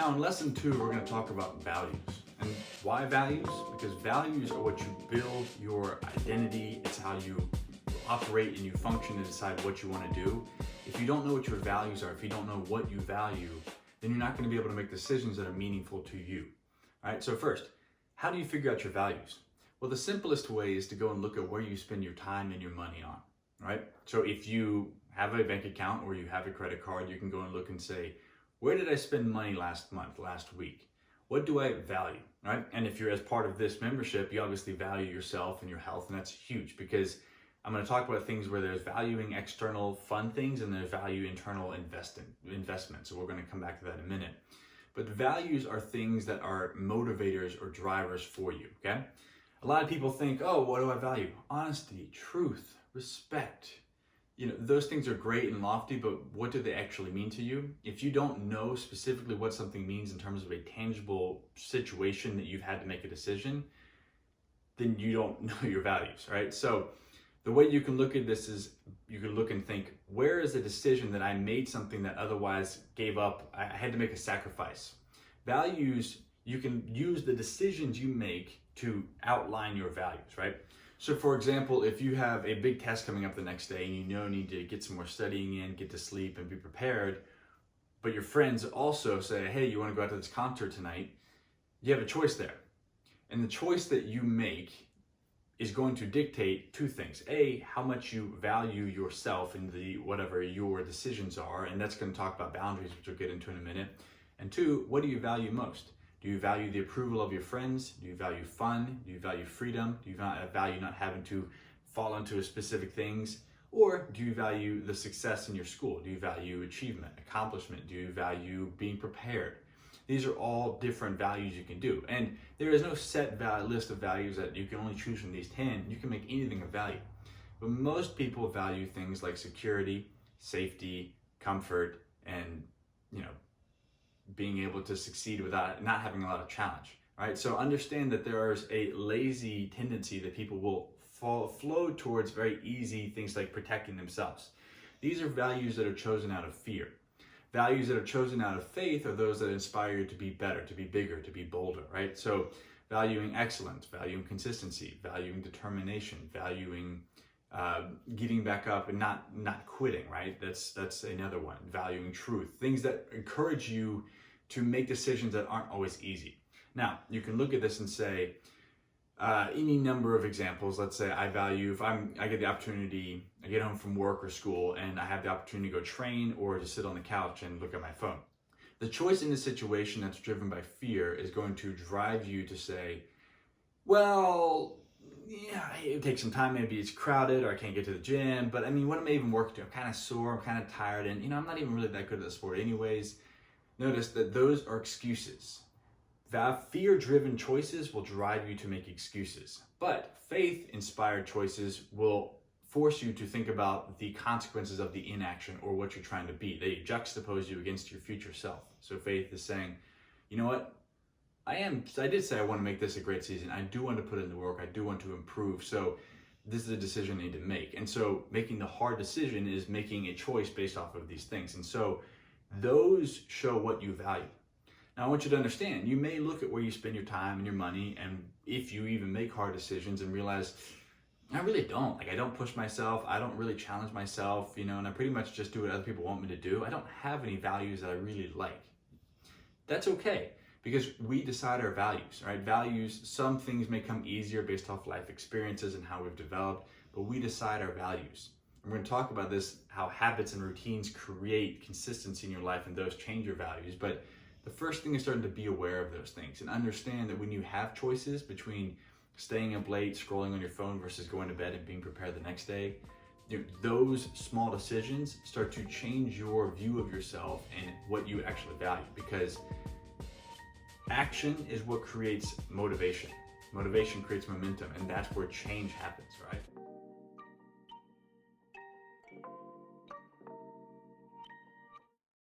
Now in lesson 2, we're going to talk about values. And why values? Because values are what you build your identity. It's how you operate and you function to decide what you want to do. If you don't know what your values are, if you don't know what you value, then you're not going to be able to make decisions that are meaningful to you. All right, so first, how do you figure out your values? Well, the simplest way is to go and look at where you spend your time and your money on, right? So if you have a bank account or you have a credit card, you can go and look and say, where did I spend money last month, last week? What do I value, right? And if you're as part of this membership, you obviously value yourself and your health, and that's huge because I'm going to talk about things where there's valuing external fun things and there's value internal investment. So we're going to come back to that in a minute. But values are things that are motivators or drivers for you, okay? A lot of people think, oh, what do I value? Honesty, truth, respect. You know, those things are great and lofty, but what do they actually mean to you? If you don't know specifically what something means in terms of a tangible situation that you've had to make a decision, then you don't know your values, right? So the way you can look at this is you can look and think, where is the decision that I made something that otherwise gave up? I had to make a sacrifice. Values, you can use the decisions you make to outline your values, right? So for example, if you have a big test coming up the next day and you need to get some more studying in, get to sleep and be prepared, but your friends also say, hey, you want to go out to this concert tonight? You have a choice there. And the choice that you make is going to dictate two things. A, how much you value yourself and whatever your decisions are, and that's going to talk about boundaries, which we'll get into in a minute. And two, what do you value most? Do you value the approval of your friends? Do you value fun? Do you value freedom? Do you value not having to fall into specific things? Or do you value the success in your school? Do you value achievement, accomplishment? Do you value being prepared? These are all different values you can do. And there is no set list of values that you can only choose from these 10. You can make anything of value. But most people value things like security, safety, comfort, and, being able to succeed without not having a lot of challenge, right? So understand that there's a lazy tendency that people will flow towards very easy things like protecting themselves. These are values that are chosen out of fear. Values that are chosen out of faith are those that inspire you to be better, to be bigger, to be bolder, right? So valuing excellence, valuing consistency, valuing determination, valuing getting back up and not quitting, right? That's another one. Valuing truth, things that encourage you to make decisions that aren't always easy. Now, you can look at this and say, any number of examples. Let's say I value, if I get the opportunity, I get home from work or school and I have the opportunity to go train or to sit on the couch and look at my phone. The choice in this situation that's driven by fear is going to drive you to say, well, yeah, it takes some time, maybe it's crowded or I can't get to the gym, but I mean, what am I even working to? I'm kind of sore, I'm kind of tired, and I'm not even really that good at the sport anyways. Notice that those are excuses. Fear-driven choices will drive you to make excuses, but faith-inspired choices will force you to think about the consequences of the inaction or what you're trying to be. They juxtapose you against your future self. So faith is saying, you know what? I did say I want to make this a great season. I do want to put in the work. I do want to improve. So this is a decision I need to make. And so making the hard decision is making a choice based off of these things. And so those show what you value. Now I want you to understand, you may look at where you spend your time and your money, and if you even make hard decisions and realize, I really don't. I don't push myself. I don't really challenge myself, and I pretty much just do what other people want me to do. I don't have any values that I really like. That's okay. Because we decide our values, right? Values, some things may come easier based off life experiences and how we've developed, but we decide our values. And we're going to talk about this, how habits and routines create consistency in your life and those change your values. But the first thing is starting to be aware of those things and understand that when you have choices between staying up late, scrolling on your phone versus going to bed and being prepared the next day, those small decisions start to change your view of yourself and what you actually value, because action is what creates motivation. Motivation creates momentum, and that's where change happens, right?